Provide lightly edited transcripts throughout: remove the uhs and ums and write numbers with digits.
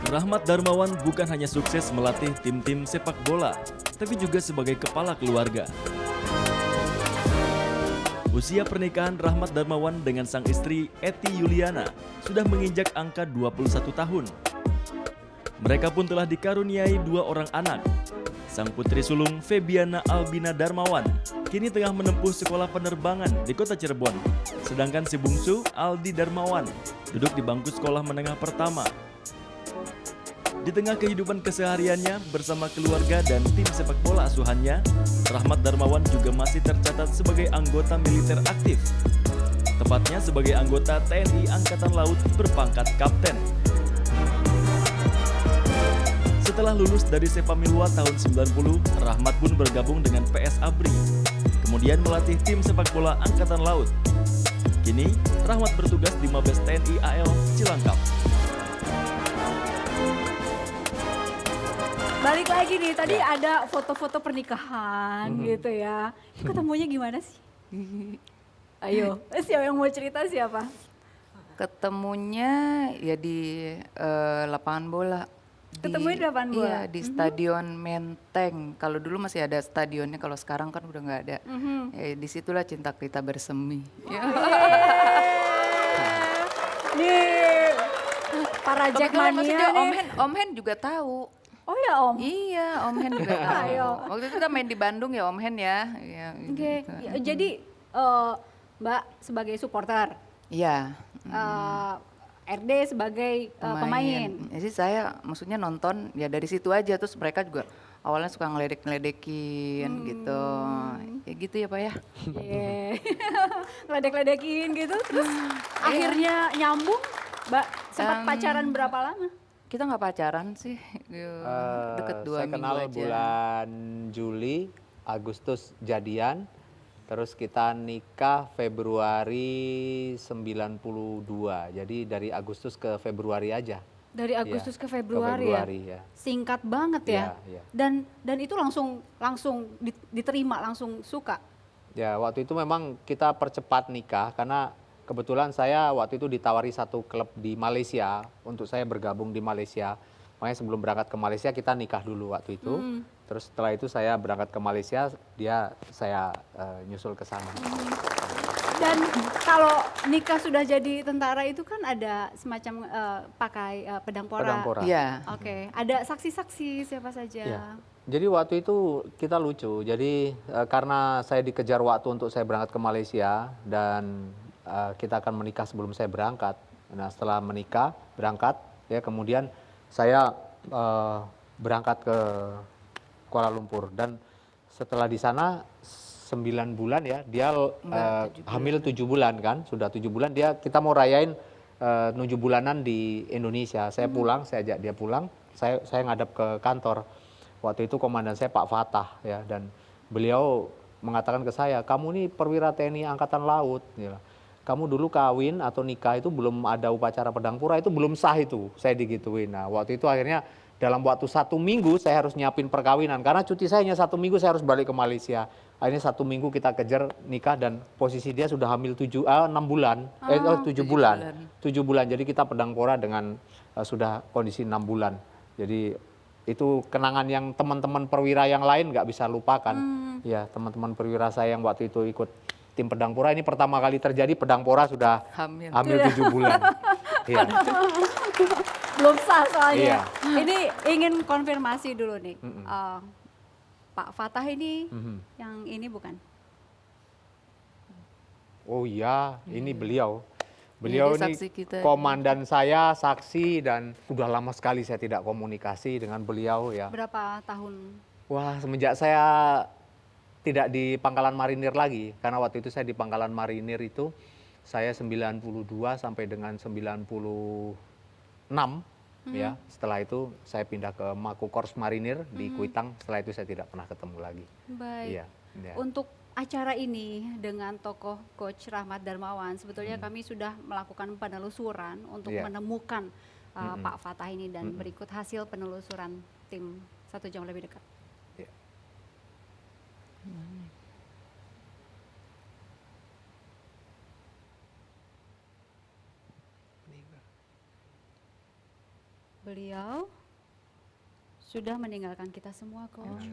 Rahmat Darmawan bukan hanya sukses melatih tim-tim sepak bola, tapi juga sebagai kepala keluarga. Usia pernikahan Rahmat Darmawan dengan sang istri Eti Yuliana sudah menginjak angka 21 tahun. Mereka pun telah dikaruniai 2 orang anak. Sang putri sulung Febiana Albina Darmawan kini tengah menempuh sekolah penerbangan di kota Cirebon. Sedangkan si bungsu Aldi Darmawan duduk di bangku sekolah menengah pertama. Di tengah kehidupan kesehariannya bersama keluarga dan tim sepak bola asuhannya, Rahmat Darmawan juga masih tercatat sebagai anggota militer aktif. Tepatnya sebagai anggota TNI Angkatan Laut berpangkat kapten. Setelah lulus dari Sepamilwa tahun 90, Rahmat pun bergabung dengan PS ABRI. Kemudian melatih tim sepak bola Angkatan Laut. Kini, Rahmat bertugas di Mabes TNI AL Cilangkap. Balik lagi nih, tadi ada foto-foto pernikahan gitu ya. Ketemunya gimana sih? Ayo, siapa yang mau cerita siapa? Ketemunya ya di lapangan bola. Ketemunya di lapangan bola? Iya, di Stadion Menteng. Kalau dulu masih ada stadionnya, kalau sekarang kan udah nggak ada. Ya, disitulah cinta kita bersemi. Ya. Nih, para Kebetulan maksudnya Jackmania nih. Om Hen juga tahu. Oh ya Om? Iya, Om Hen juga tahu. Ayo. Waktu itu kita main di Bandung ya Om Hen ya. Iya, Oke, gitu. ya, jadi Mbak sebagai supporter, Iya. RD sebagai pemain. Jadi saya maksudnya nonton ya dari situ aja, terus mereka juga awalnya suka ngeledek-ngeledekin gitu. Ya gitu ya Pak ya. Yeah. Ledek-ledekin gitu, terus akhirnya nyambung. Mbak sempat pacaran berapa lama? Kita nggak pacaran sih, deket 2 saya minggu kenal aja. bulan Juli, Agustus jadian, terus kita nikah Februari 92. Jadi dari Agustus ke Februari aja. Dari Agustus ke Iya, Februari, ya. Singkat banget ya. Iya. Dan itu langsung diterima, langsung suka. Ya, waktu itu memang kita percepat nikah karena kebetulan saya waktu itu ditawari satu klub di Malaysia untuk saya bergabung di Malaysia. Makanya sebelum berangkat ke Malaysia kita nikah dulu waktu itu. Terus setelah itu saya berangkat ke Malaysia, saya nyusul ke sana. Dan kalau nikah sudah jadi tentara itu kan ada semacam pakai pedang pora. Pedang pora. Iya. Oke, ada saksi-saksi siapa saja? Iya. Jadi waktu itu kita lucu. Jadi karena saya dikejar waktu untuk saya berangkat ke Malaysia dan kita akan menikah sebelum saya berangkat. Nah setelah berangkat, ya kemudian saya berangkat ke Kuala Lumpur dan setelah di sana 9 bulan ya, dia hamil 7 bulan kan, sudah 7 bulan kita mau rayain 7 bulanan di Indonesia. Saya pulang, saya ajak dia pulang, saya ngadap ke kantor. Waktu itu komandan saya Pak Fatah ya, dan beliau mengatakan ke saya, kamu nih perwira TNI Angkatan Laut. Ya. Kamu dulu kawin atau nikah itu belum ada upacara pedang pura, itu belum sah itu, saya digituin. Nah waktu itu akhirnya dalam waktu 1 minggu saya harus nyiapin perkawinan, karena cuti saya hanya 1 minggu saya harus balik ke Malaysia. Akhirnya 1 minggu kita kejar nikah dan posisi dia sudah hamil 6 bulan, 7 bulan. 7 bulan, jadi kita pedang pora dengan sudah kondisi 6 bulan. Jadi itu kenangan yang teman-teman perwira yang lain nggak bisa lupakan. Ya teman-teman perwira saya yang waktu itu ikut tim pedang pora, ini pertama kali terjadi pedang pora sudah hamil 7 bulan. Iya. Belum sah soalnya. Iya. Ini ingin konfirmasi dulu nih. Pak Fatah ini yang ini bukan? Oh iya, ini beliau. Iya, Beliau dia ini saksi kita. komandan saya, saksi, dan udah lama sekali saya tidak komunikasi dengan beliau ya. Berapa tahun? Wah, semenjak saya tidak di Pangkalan Marinir lagi, karena waktu itu saya di Pangkalan Marinir itu saya 92 sampai dengan 96 ya. Setelah itu saya pindah ke Mako Korps Marinir di Kuitang. Setelah itu saya tidak pernah ketemu lagi. Baik. Iya, iya. Untuk acara ini dengan tokoh Coach Rahmat Darmawan, sebetulnya kami sudah melakukan penelusuran untuk Iya. menemukan Pak Fatah ini, dan berikut hasil penelusuran tim 1 jam lebih dekat. Iya. beliau sudah meninggalkan kita semua, Coach.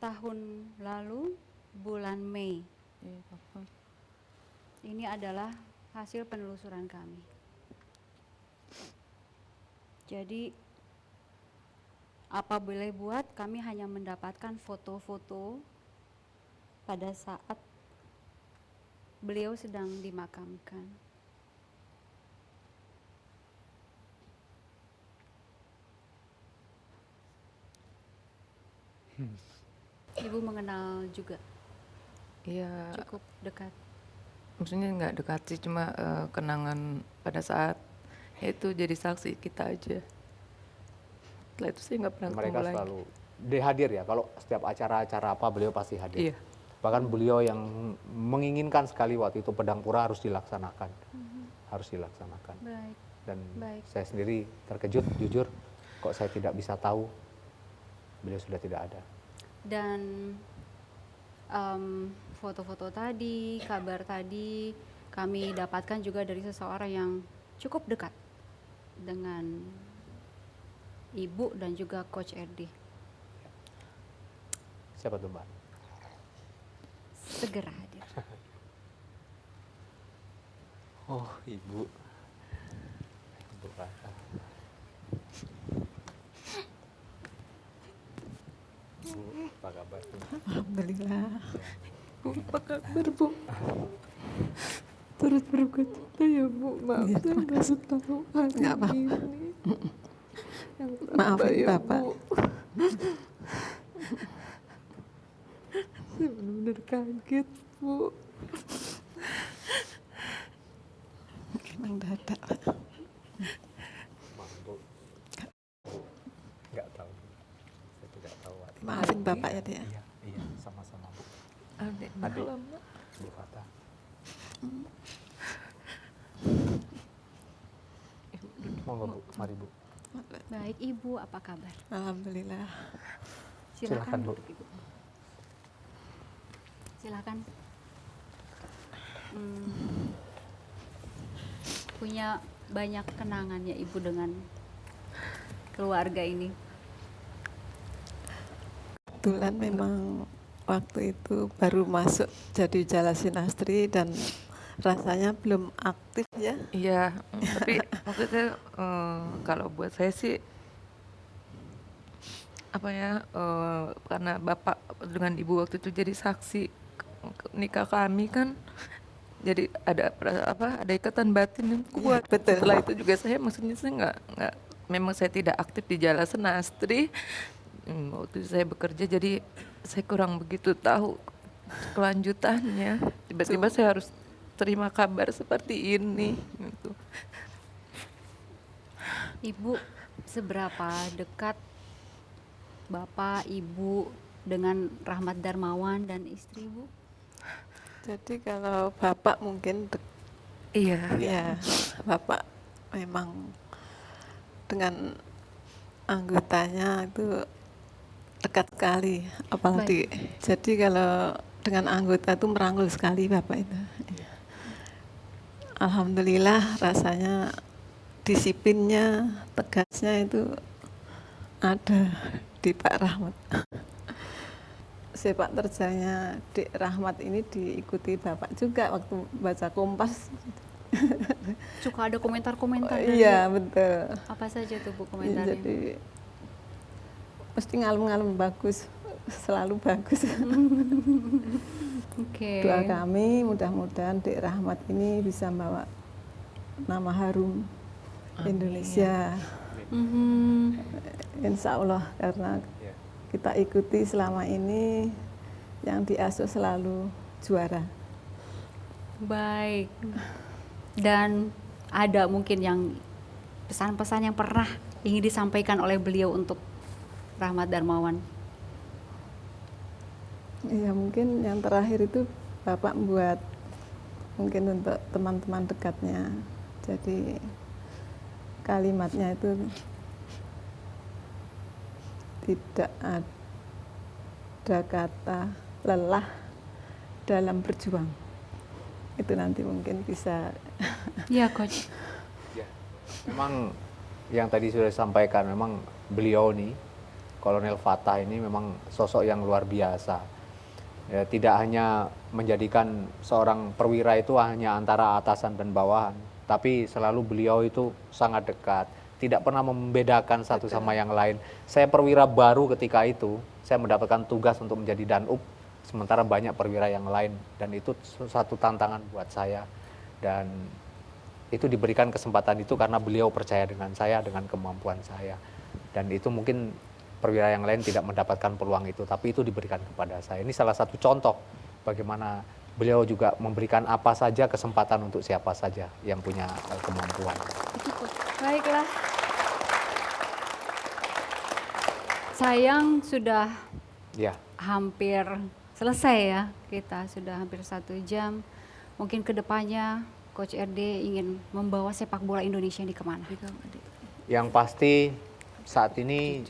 Tahun lalu bulan Mei. Ini adalah hasil penelusuran kami. Jadi apa boleh buat, kami hanya mendapatkan foto-foto pada saat beliau sedang dimakamkan. Ibu mengenal juga, Iya, cukup dekat. maksudnya nggak dekat sih, cuma kenangan pada saat itu jadi saksi kita aja. Setelah itu saya nggak pernah Mereka ketemu lagi. selalu dia hadir ya, kalau setiap acara-acara apa beliau pasti hadir. Iya. Bahkan beliau yang menginginkan sekali waktu itu pedang pura harus dilaksanakan. Harus dilaksanakan. Baik. Dan Baik. saya sendiri terkejut, jujur, kok saya tidak bisa tahu beliau sudah tidak ada. Dan foto-foto tadi, kabar tadi kami dapatkan juga dari seseorang yang cukup dekat dengan Ibu dan juga Coach Erdi. Siapa tuh Mbak? Segera hadir. Oh, Ibu. Ibu Raka. Bu, apa kabar? Alhamdulillah. Bu, apa kabar Bu? Terus berduka cita ya Bu, maaf Iya, saya baru tahu hari Nggak apa-apa. ini. Yang Maafin ya, Bapak. Bu. Saya benar-benar kaget Bu. Emang dadak, Pak. Maaf, Bu. Nggak tahu. Saya tidak tahu. Maafin Bapak ya, dia. Iya, iya, sama-sama Bu. Adik Adik. malam Bu. Bu Fatah. Monggo Bu, mari Bu. Baik, Ibu, apa kabar? Alhamdulillah. Silakan, Bu. duduk, Ibu. Silakan. Punya banyak kenangan ya Ibu dengan keluarga ini. Kebetulan memang waktu itu baru masuk jadi Jala Sinastri dan rasanya belum aktif ya. Iya, tapi maksudnya kalau buat saya sih apa ya, karena bapak dengan ibu waktu itu jadi saksi nikah kami kan, jadi ada ada ikatan batin yang kuat. betul. Setelah itu juga saya maksudnya saya nggak memang saya tidak aktif di Jala Senastri. Waktu itu saya bekerja, jadi saya kurang begitu tahu kelanjutannya. Tiba-tiba saya harus terima kabar seperti ini gitu. Ibu, seberapa dekat Bapak, Ibu dengan Rahmat Darmawan dan istri Ibu? Jadi kalau Bapak mungkin Iya. ya, Bapak memang dengan anggotanya itu dekat sekali, apalagi jadi kalau dengan anggota itu merangkul sekali Bapak itu. Alhamdulillah rasanya disiplinnya, tegasnya itu ada di Pak Rahmat. Sepak terjangnya Dik Rahmat ini diikuti Bapak juga waktu baca Kompas. Suka ada komentar-komentar dari Iya betul. apa saja tuh Bu komentarnya? Jadi mesti ngalem-ngalem bagus, selalu bagus. Oke. Doa kami mudah-mudahan Dik Rahmat ini bisa membawa nama harum Indonesia. Mhm. Insya Allah karena Ya. kita ikuti selama ini yang diasuh selalu juara. Baik. Dan ada mungkin yang pesan-pesan yang pernah ingin disampaikan oleh beliau untuk Rahmat Darmawan. Ya mungkin yang terakhir itu Bapak membuat mungkin untuk teman-teman dekatnya. Jadi kalimatnya itu tidak ada kata lelah dalam berjuang. Itu nanti mungkin bisa Iya, Coach. Memang yang tadi sudah disampaikan, memang beliau nih, Kolonel Fatah ini memang sosok yang luar biasa. Ya, tidak hanya menjadikan seorang perwira itu hanya antara atasan dan bawahan, tapi selalu beliau itu sangat dekat, tidak pernah membedakan satu sama yang lain. Saya perwira baru ketika itu, saya mendapatkan tugas untuk menjadi danub, sementara banyak perwira yang lain, dan itu satu tantangan buat saya. Dan itu diberikan kesempatan itu karena beliau percaya dengan saya, dengan kemampuan saya. Dan itu mungkin perwira yang lain tidak mendapatkan peluang itu, tapi itu diberikan kepada saya. Ini salah satu contoh bagaimana beliau juga memberikan apa saja kesempatan untuk siapa saja yang punya kemampuan. Baiklah. Sayang sudah Ya, hampir selesai ya, kita sudah hampir 1 jam. Mungkin kedepannya Coach RD ingin membawa sepak bola Indonesia ini kemana? yang pasti saat ini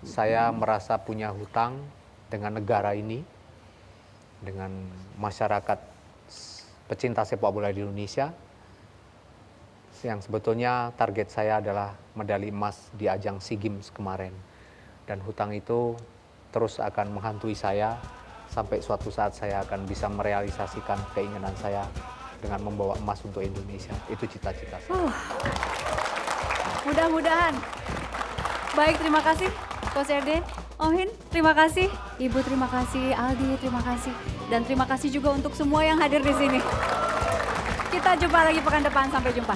saya merasa punya hutang dengan negara ini, dengan masyarakat pecinta sepak bola di Indonesia, yang sebetulnya target saya adalah medali emas di ajang SEA Games kemarin. Dan hutang itu terus akan menghantui saya sampai suatu saat saya akan bisa merealisasikan keinginan saya dengan membawa emas untuk Indonesia. Itu cita-cita saya. Mudah-mudahan. Baik, terima kasih Coach RD. Ohin, terima kasih. Ibu, terima kasih. Aldi, terima kasih. Dan terima kasih juga untuk semua yang hadir di sini. Kita jumpa lagi pekan depan. Sampai jumpa.